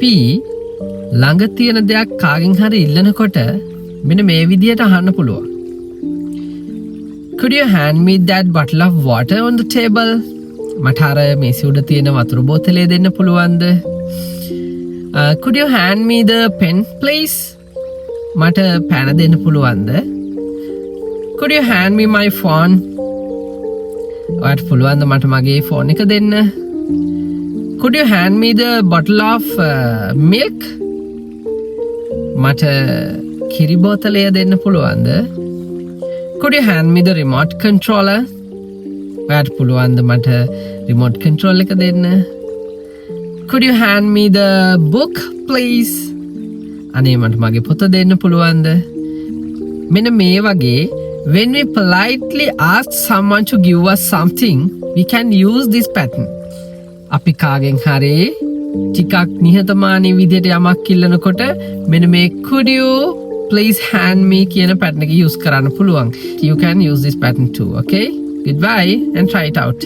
අපි ළඟ තියෙන දෙයක් කාගෙන් හරි ඉල්ලනකොට මෙන්න මේ විදියට අහන්න පුළුවන්. Could you hand me that bottle of water on the table? මට අර මේස උඩ තියෙන වතුර බෝතලය දෙන්න පුළුවන්ද? Could you hand me the pen please? මට පැන දෙන්න පුළුවන්ද? Could you hand me my phone? ඔයාට පුළුවන්ද මට මගේ ෆෝන් එක දෙන්න? Could you hand me the bottle of milk? මට කිරි බෝතලය දෙන්න පුළුවන්ද? Could you hand me the remote controller? ඔයාට පුළුවන්ද මට remote control එක දෙන්න? Could you hand me the book please? අනේ මට මගේ පොත දෙන්න පුළුවන්ද? මෙන්න මේ වගේ when we politely ask someone to give us something, we can use this pattern. අපි කාගෙන් හරි ටිකක් නිහතමානී විදියට යමක් ඉල්ලනකොට මෙන්න මේ could you please hand me කියන pattern එක use කරන්න පුළුවන්. You can use this pattern too, okay? Goodbye and try it out.